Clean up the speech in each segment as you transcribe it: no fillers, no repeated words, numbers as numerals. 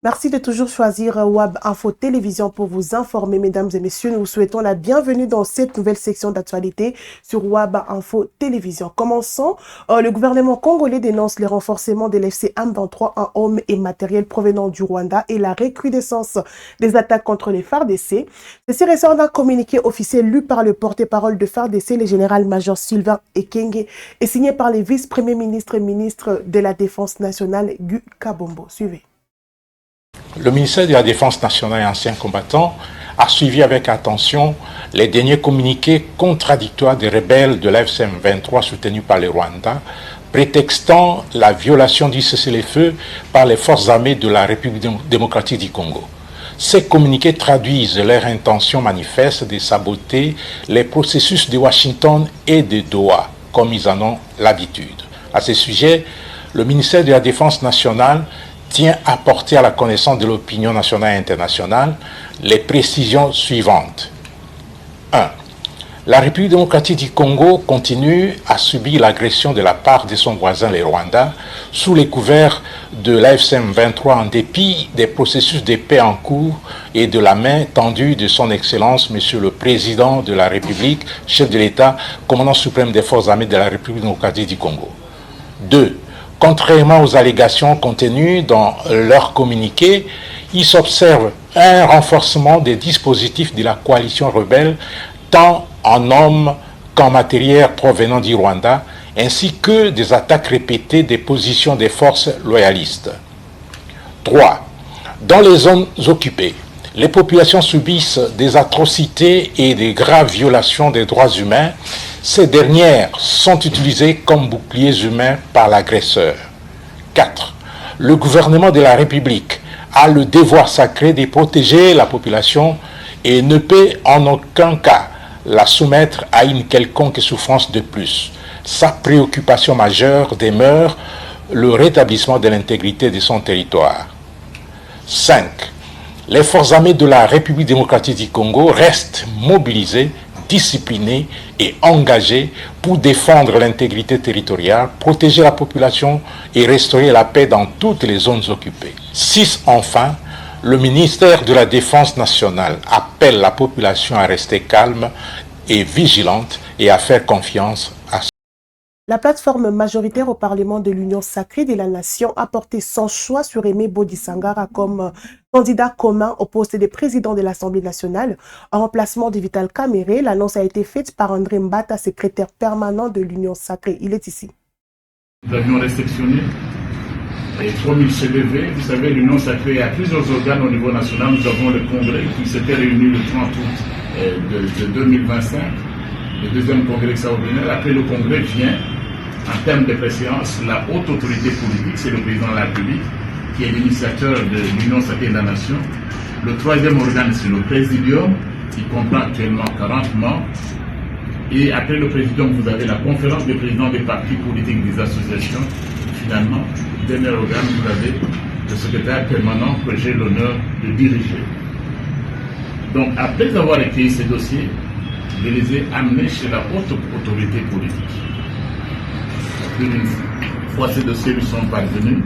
Merci de toujours choisir WAB Info Télévision pour vous informer, mesdames et messieurs. Nous vous souhaitons la bienvenue dans cette nouvelle section d'actualité sur WAB Info Télévision. Commençons. Le gouvernement congolais dénonce les renforcements de l'FC M23 en hommes et matériel provenant du Rwanda et la recrudescence des attaques contre les FARDC. Ceci ressort d'un communiqué officiel lu par le porte-parole de FARDC, le général-major Sylvain Ekenge, et signé par les vice-premiers ministres et ministres de la Défense nationale, Gu Kabombo. Suivez. Le ministère de la Défense nationale et anciens combattants a suivi avec attention les derniers communiqués contradictoires des rebelles de l'AFC M23 soutenus par le Rwanda, prétextant la violation du cessez-le-feu par les forces armées de la République démocratique du Congo. Ces communiqués traduisent leur intention manifeste de saboter les processus de Washington et de Doha, comme ils en ont l'habitude. À ce sujet, le ministère de la Défense nationale tient à porter à la connaissance de l'opinion nationale et internationale les précisions suivantes. 1. La République démocratique du Congo continue à subir l'agression de la part de son voisin le Rwanda sous les couverts de l'AFC M23 en dépit des processus de paix en cours et de la main tendue de son Excellence Monsieur le Président de la République, chef de l'État, commandant suprême des forces armées de la République démocratique du Congo. 2. Contrairement aux allégations contenues dans leur communiqué, il s'observe un renforcement des dispositifs de la coalition rebelle, tant en hommes qu'en matériel provenant du Rwanda, ainsi que des attaques répétées des positions des forces loyalistes. 3. Dans les zones occupées, les populations subissent des atrocités et des graves violations des droits humains. Ces dernières sont utilisées comme boucliers humains par l'agresseur. 4. Le gouvernement de la République a le devoir sacré de protéger la population et ne peut en aucun cas la soumettre à une quelconque souffrance de plus. Sa préoccupation majeure demeure le rétablissement de l'intégrité de son territoire. 5. Les forces armées de la République démocratique du Congo restent mobilisées, disciplinés et engagés pour défendre l'intégrité territoriale, protéger la population et restaurer la paix dans toutes les zones occupées. 6. Enfin, le ministère de la Défense nationale appelle la population à rester calme et vigilante et à faire confiance à La plateforme majoritaire au Parlement de l'Union sacrée de la Nation a porté son choix sur Aimé Bodisangara comme candidat commun au poste de président de l'Assemblée nationale en remplacement de Vital Kamerhe. L'annonce a été faite par André Mbata, secrétaire permanent de l'Union sacrée. Il est ici. Nous avions réceptionné et comme il s'est levé, vous savez, l'Union sacrée a plusieurs organes au niveau national. Nous avons le congrès qui s'était réuni le 30 août de 2025, le deuxième congrès extraordinaire. Après le congrès vient, en termes de préséance, la haute autorité politique, c'est le président de la République, qui est l'initiateur de l'Union sacrée de la Nation. Le troisième organe, c'est le présidium, qui comprend actuellement 40 membres. Et après le présidium, vous avez la conférence des présidents des partis politiques des associations. Finalement, dernier organe, vous avez le secrétaire permanent que j'ai l'honneur de diriger. Donc, après avoir écrit ces dossiers, je les ai amenés chez la haute autorité politique. Une fois ces dossiers lui sont parvenus,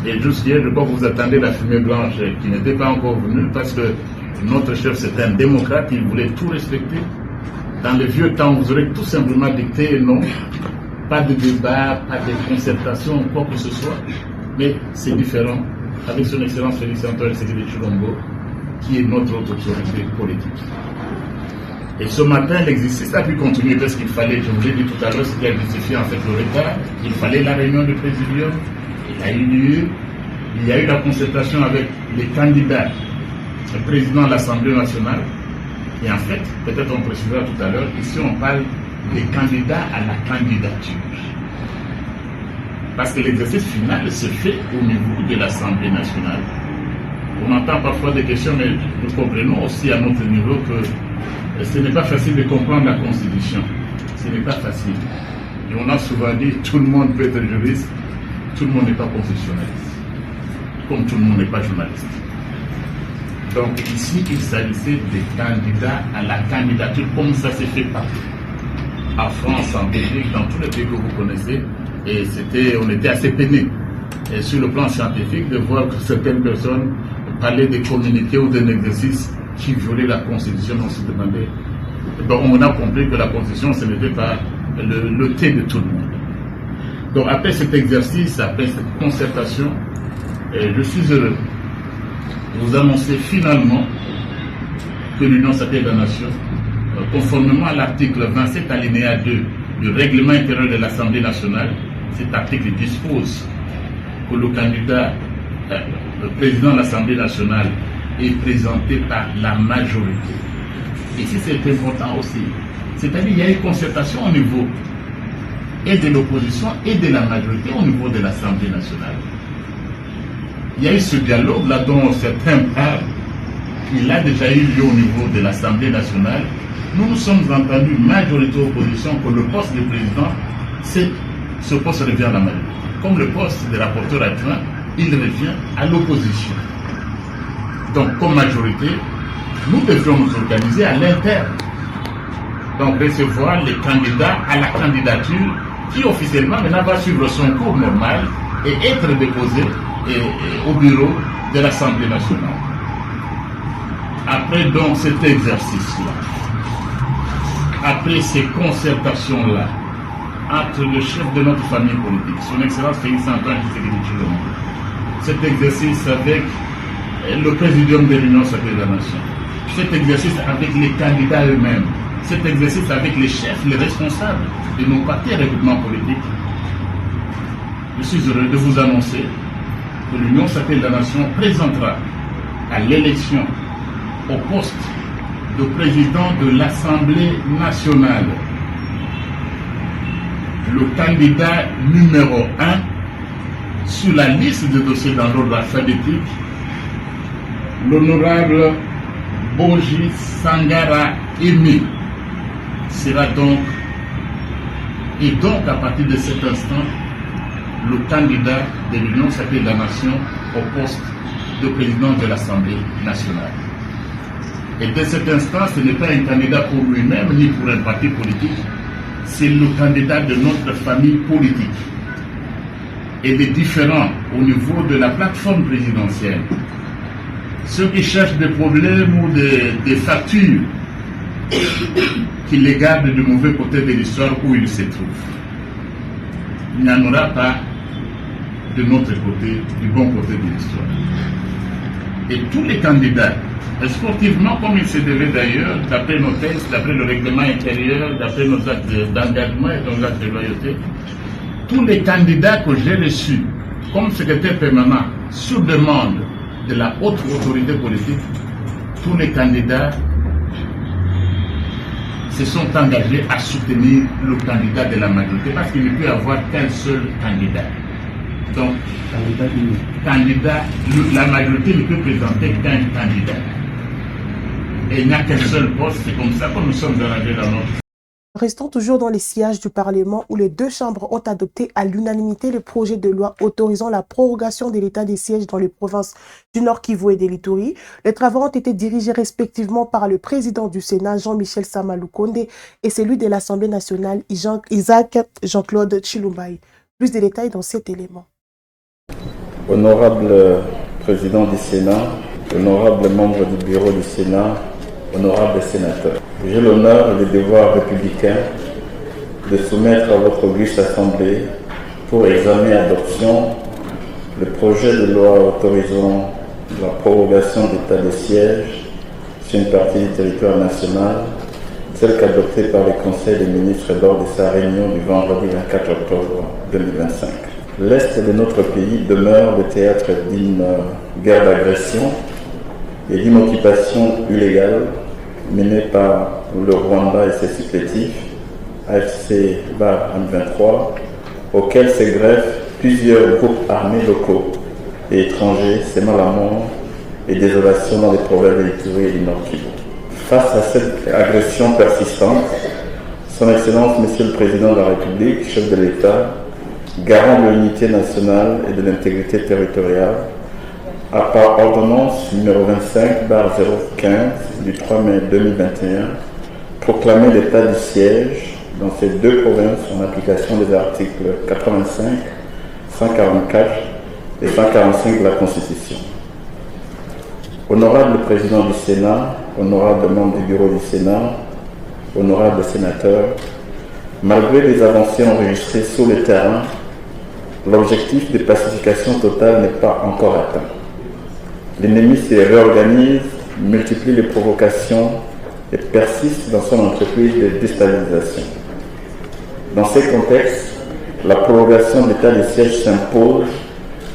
et jusqu'hier, je crois que vous attendez la fumée blanche qui n'était pas encore venue parce que notre chef, c'est un démocrate, il voulait tout respecter. Dans le vieux temps, vous aurez tout simplement dicté non, pas de débat, pas de concertation, quoi que ce soit, mais c'est différent avec son excellence Félix Antoine Tshisekedi Tshilombo, qui est notre autorité politique. Et ce matin, l'exercice a pu continuer parce qu'il fallait, je vous l'ai dit tout à l'heure, ce qui a justifié en fait le retard, il fallait la réunion du présidium, il a eu lieu, il y a eu la concertation avec les candidats, le président de l'Assemblée nationale, et en fait, peut-être on précisera tout à l'heure, ici on parle des candidats à la candidature. Parce que l'exercice final se fait au niveau de l'Assemblée nationale. On entend parfois des questions, mais nous comprenons aussi à notre niveau que ce n'est pas facile de comprendre la Constitution. Ce n'est pas facile. Et on a souvent dit, tout le monde peut être juriste, tout le monde n'est pas constitutionnaliste. Comme tout le monde n'est pas journaliste. Donc ici, il s'agissait des candidats à la candidature, comme ça s'est fait partout. En France, en Belgique, dans tous les pays que vous connaissez. Et on était assez peinés. sur le plan scientifique, de voir que certaines personnes parlaient des communiqués ou d'un exercice qui violait la Constitution. On se demandait. Donc on a compris que la Constitution, ce n'était pas le thé de tout le monde. Donc après cet exercice, après cette concertation, je suis heureux de vous annoncer finalement que l'Union sacrée de la Nation, conformément à l'article 27 alinéa 2 du règlement intérieur de l'Assemblée nationale, cet article dispose que le candidat, le président de l'Assemblée nationale, est présenté par la majorité. Ici, c'est important aussi. C'est-à-dire qu'il y a une concertation au niveau et de l'opposition et de la majorité au niveau de l'Assemblée nationale. Il y a eu ce dialogue là dont certains parlent. Il a déjà eu lieu au niveau de l'Assemblée nationale. Nous nous sommes entendus, majorité opposition, que le poste de président, ce poste revient à la majorité. Comme le poste de rapporteur adjoint, il revient à l'opposition. Donc, comme majorité, nous devions nous organiser à l'interne. Donc, recevoir les candidats à la candidature qui officiellement maintenant va suivre son cours normal et être déposé au bureau de l'Assemblée nationale. Après donc cet exercice-là, après ces concertations-là, entre le chef de notre famille politique, son Excellence Félix Antoine Tshisekedi Tshilombo, cet exercice avec le présidium de l'Union sacrée de la Nation, cet exercice avec les candidats eux-mêmes, cet exercice avec les chefs, les responsables de nos partis et regroupements politiques, je suis heureux de vous annoncer que l'Union sacrée de la Nation présentera à l'élection au poste de président de l'Assemblée nationale le candidat numéro 1 sur la liste de dossiers dans l'ordre alphabétique, l'honorable Boji Sangara Emi sera donc, et donc à partir de cet instant, le candidat de l'Union sacrée de la Nation au poste de président de l'Assemblée nationale. Et dès cet instant, ce n'est pas un candidat pour lui-même ni pour un parti politique, c'est le candidat de notre famille politique. Et les différents au niveau de la plateforme présidentielle, ceux qui cherchent des problèmes ou des factures qui les gardent du mauvais côté de l'histoire où ils se trouvent. Il n'y en aura pas de notre côté, du bon côté de l'histoire. Et tous les candidats, sportivement comme il se devait d'ailleurs, d'après nos textes, d'après le règlement intérieur, d'après nos actes d'engagement et nos actes de loyauté, tous les candidats que j'ai reçus comme secrétaire permanent sur demande de la haute autorité politique, tous les candidats se sont engagés à soutenir le candidat de la majorité parce qu'il ne peut y avoir qu'un seul candidat. Donc, la majorité ne peut présenter qu'un candidat. Et il n'y a qu'un seul poste, c'est comme ça que nous sommes arrangés dans notre... Restons toujours dans les sièges du Parlement où les deux chambres ont adopté à l'unanimité le projet de loi autorisant la prorogation de l'état des sièges dans les provinces du Nord Kivu et de l'Ituri. Les travaux ont été dirigés respectivement par le président du Sénat, Jean-Michel Sama-Lukonde, et celui de l'Assemblée nationale, Isaac Jean-Claude Tshilombo. Plus de détails dans cet élément. Honorable président du Sénat, honorable membre du bureau du Sénat, honorables sénateurs, j'ai l'honneur et le devoir républicain de soumettre à votre auguste assemblée pour examen et adoption le projet de loi autorisant la prorogation d'état de siège sur une partie du territoire national, tel qu'adopté par le Conseil des ministres lors de sa réunion du vendredi 24 octobre 2025. L'Est de notre pays demeure le théâtre d'une guerre d'agression et d'une occupation illégale menée par le Rwanda et ses supplétifs, AFC BAR M23, auxquels se greffent plusieurs groupes armés locaux et étrangers sémant la mort et désolation dans les provinces de l'Ituri et du Nord Kivu. Face à cette agression persistante, Son Excellence Monsieur le Président de la République, chef de l'État, garant de l'unité nationale et de l'intégrité territoriale, a par ordonnance numéro 25/015 du 3 mai 2021 proclamé l'état du siège dans ces deux provinces en application des articles 85, 144 et 145 de la Constitution. Honorable président du Sénat, honorable membre du bureau du Sénat, honorable sénateur, malgré les avancées enregistrées sur le terrain, l'objectif de pacification totale n'est pas encore atteint. L'ennemi se réorganise, multiplie les provocations et persiste dans son entreprise de déstabilisation. Dans ces contextes, la prolongation de l'état de siège s'impose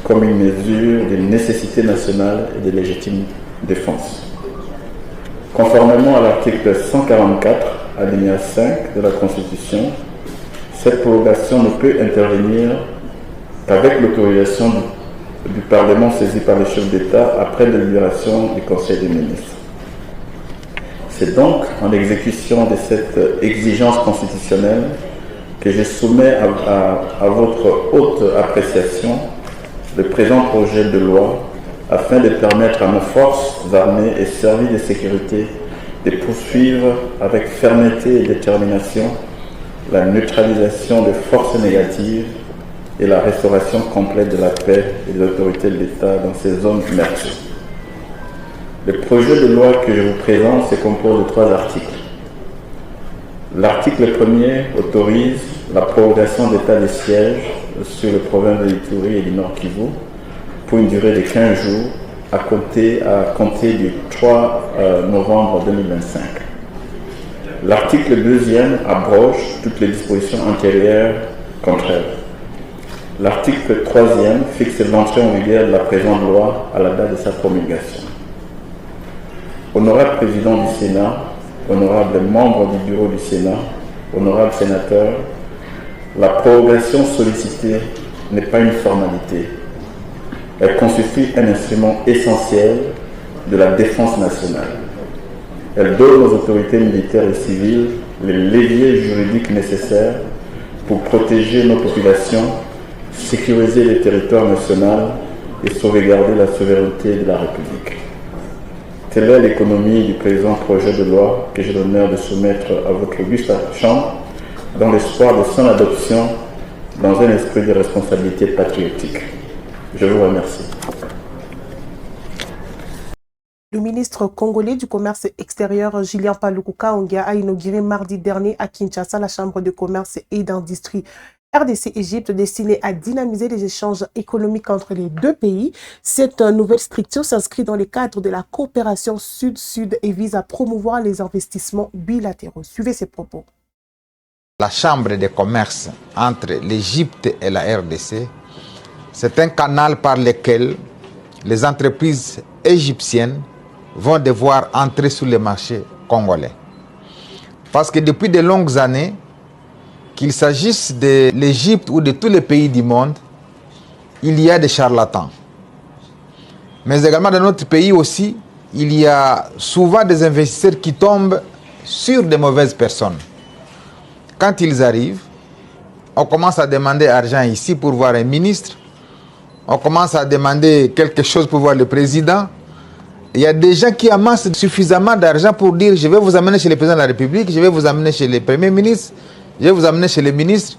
comme une mesure de nécessité nationale et de légitime défense. Conformément à l'article 144, alinéa 5 de la Constitution, cette prolongation ne peut intervenir qu'avec l'autorisation du Parlement saisi par le chef d'État après délibération du Conseil des ministres. C'est donc en exécution de cette exigence constitutionnelle que je soumets à votre haute appréciation le présent projet de loi afin de permettre à nos forces armées et services de sécurité de poursuivre avec fermeté et détermination la neutralisation des forces négatives et la restauration complète de la paix et de l'autorité de l'État dans ces zones meurtries. Le projet de loi que je vous présente se compose de 3 articles. L'article 1er autorise la prolongation d'état de siège sur les provinces de l'Ituri et du Nord Kivu pour une durée de 15 jours à compter du 3 novembre 2025. L'article 2e abroge toutes les dispositions antérieures contraires. L'article 3e fixe l'entrée en vigueur de la présente loi à la date de sa promulgation. Honorable président du Sénat, honorable membre du bureau du Sénat, honorable sénateur, la prorogation sollicitée n'est pas une formalité. Elle constitue un instrument essentiel de la défense nationale. Elle donne aux autorités militaires et civiles les leviers juridiques nécessaires pour protéger nos populations, sécuriser le territoire national et sauvegarder la souveraineté de la République. Telle est l'économie du présent projet de loi que j'ai l'honneur de soumettre à votre auguste chambre dans l'espoir de son adoption dans un esprit de responsabilité patriotique. Je vous remercie. Le ministre congolais du Commerce extérieur, Julien Paluku Kahongya, a inauguré mardi dernier à Kinshasa la Chambre de commerce et d'industrie RDC-Égypte destinée à dynamiser les échanges économiques entre les deux pays. Cette nouvelle structure s'inscrit dans le cadre de la coopération sud-sud et vise à promouvoir les investissements bilatéraux. Suivez ces propos. La Chambre de commerce entre l'Égypte et la RDC, c'est un canal par lequel les entreprises égyptiennes vont devoir entrer sur le marché congolais. Parce que depuis de longues années, qu'il s'agisse de l'Égypte ou de tous les pays du monde, il y a des charlatans. Mais également dans notre pays aussi, il y a souvent des investisseurs qui tombent sur de mauvaises personnes. Quand ils arrivent, on commence à demander argent ici pour voir un ministre, on commence à demander quelque chose pour voir le président. Il y a des gens qui amassent suffisamment d'argent pour dire « je vais vous amener chez le président de la République, je vais vous amener chez le premier ministre, je vais vous amener chez le ministre ».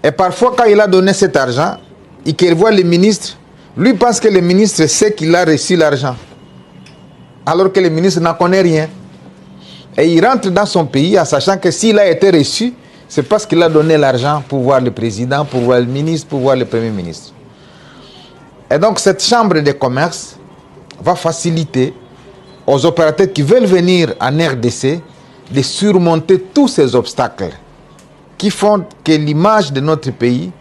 Et parfois, quand il a donné cet argent, et qu'il voit le ministre, lui pense que le ministre sait qu'il a reçu l'argent, alors que le ministre n'en connaît rien. Et il rentre dans son pays en sachant que s'il a été reçu, c'est parce qu'il a donné l'argent pour voir le président, pour voir le ministre, pour voir le premier ministre. Et donc cette chambre de commerce va faciliter aux opérateurs qui veulent venir en RDC de surmonter tous ces obstacles qui font que l'image de notre pays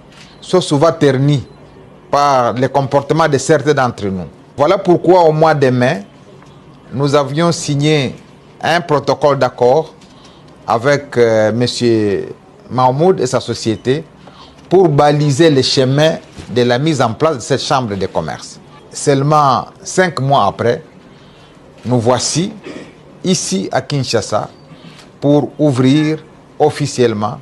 soit souvent ternie par le comportement de certains d'entre nous. Voilà pourquoi au mois de mai, nous avions signé un protocole d'accord avec M. Mahmoud et sa société pour baliser le chemin de la mise en place de cette chambre de commerce. Seulement 5 mois après, nous voici ici à Kinshasa pour ouvrir officiellement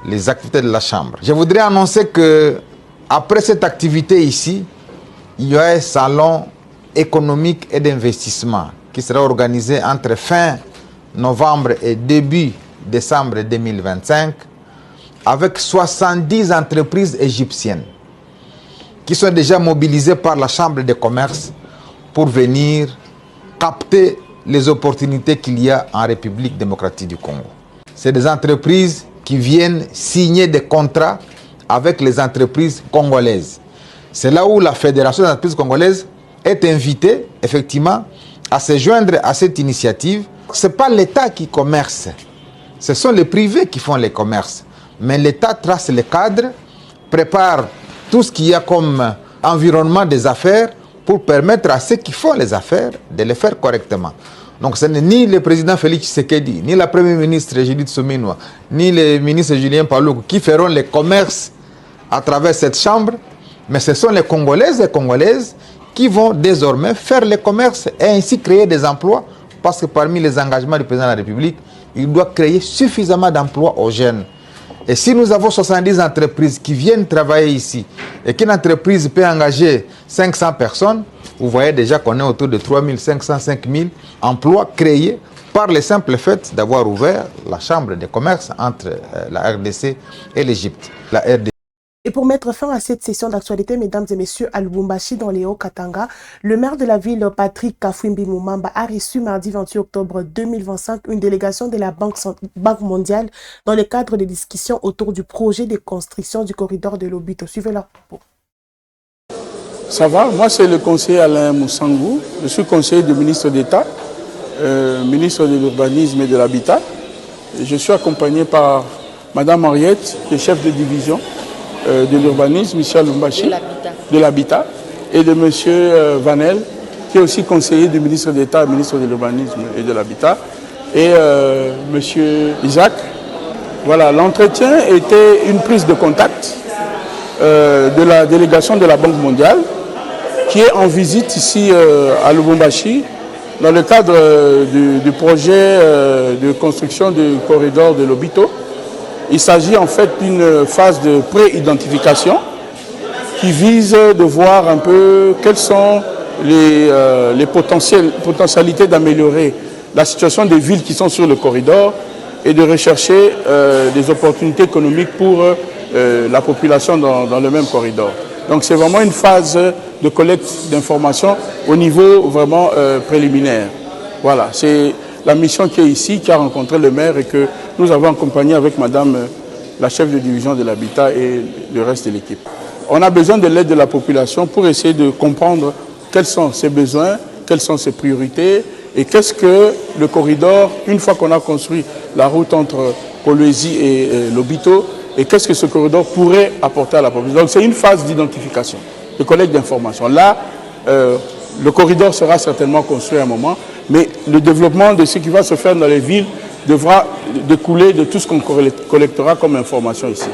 les activités de la chambre. Je voudrais annoncer que après cette activité ici, il y aura un salon économique et d'investissement qui sera organisé entre fin novembre et début décembre 2025 avec 70 entreprises égyptiennes qui sont déjà mobilisés par la Chambre de commerce pour venir capter les opportunités qu'il y a en République démocratique du Congo. C'est des entreprises qui viennent signer des contrats avec les entreprises congolaises. C'est là où la Fédération des entreprises congolaises est invitée, effectivement, à se joindre à cette initiative. Ce n'est pas l'État qui commerce, ce sont les privés qui font les commerces. Mais l'État trace les cadres, prépare tout ce qu'il y a comme environnement des affaires pour permettre à ceux qui font les affaires de les faire correctement. Donc ce n'est ni le président Félix Tshisekedi, ni la première ministre Judith Suminwa, ni le ministre Julien Paluku qui feront les commerces à travers cette chambre, mais ce sont les Congolaises et Congolaises qui vont désormais faire les commerces et ainsi créer des emplois, parce que parmi les engagements du président de la République, il doit créer suffisamment d'emplois aux jeunes. Et si nous avons 70 entreprises qui viennent travailler ici et qu'une entreprise peut engager 500 personnes, vous voyez déjà qu'on est autour de 3500, 5000 emplois créés par le simple fait d'avoir ouvert la chambre de commerce entre la RDC et l'Égypte. Et pour mettre fin à cette session d'actualité, mesdames et messieurs, à Lubumbashi, dans les Hauts-Katanga, le maire de la ville, Patrick Kafwimbi Moumamba, a reçu mardi 28 octobre 2025 une délégation de la Banque mondiale dans le cadre des discussions autour du projet de construction du corridor de l'Obito. Suivez leur propos. Ça va, moi c'est le conseiller Alain Moussangou, je suis conseiller du ministre d'État, ministre de l'Urbanisme et de l'Habitat. Je suis accompagné par Madame Henriette, qui est chef de division de l'urbanisme, Michel Lumbashi, de l'habitat, et de M. Vanel, qui est aussi conseiller du ministre d'État, ministre de l'urbanisme et de l'habitat, et M. Isaac. Voilà, l'entretien était une prise de contact de la délégation de la Banque mondiale, qui est en visite ici à Lubumbashi, dans le cadre du projet de construction du corridor de l'Obito. Il s'agit en fait d'une phase de pré-identification qui vise de voir un peu quelles sont les potentialités d'améliorer la situation des villes qui sont sur le corridor et de rechercher des opportunités économiques pour la population dans le même corridor. Donc c'est vraiment une phase de collecte d'informations au niveau vraiment préliminaire. Voilà, c'est la mission qui est ici, qui a rencontré le maire et que nous avons accompagné avec madame la chef de division de l'habitat et le reste de l'équipe. On a besoin de l'aide de la population pour essayer de comprendre quels sont ses besoins, quelles sont ses priorités et qu'est-ce que le corridor, une fois qu'on a construit la route entre Kolwezi et l'Obito, et qu'est-ce que ce corridor pourrait apporter à la population. Donc c'est une phase d'identification, de collecte d'informations. Là, le corridor sera certainement construit à un moment, mais le développement de ce qui va se faire dans les villes devra découler de tout ce qu'on collectera comme information ici.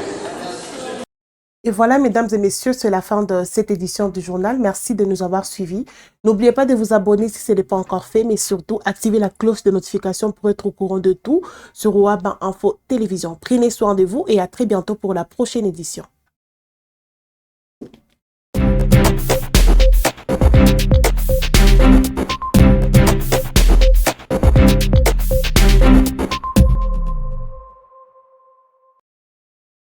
Et voilà, mesdames et messieurs, c'est la fin de cette édition du journal. Merci de nous avoir suivis. N'oubliez pas de vous abonner si ce n'est pas encore fait, mais surtout, activez la cloche de notification pour être au courant de tout sur WAB Info Télévision. Prenez soin de vous et à très bientôt pour la prochaine édition.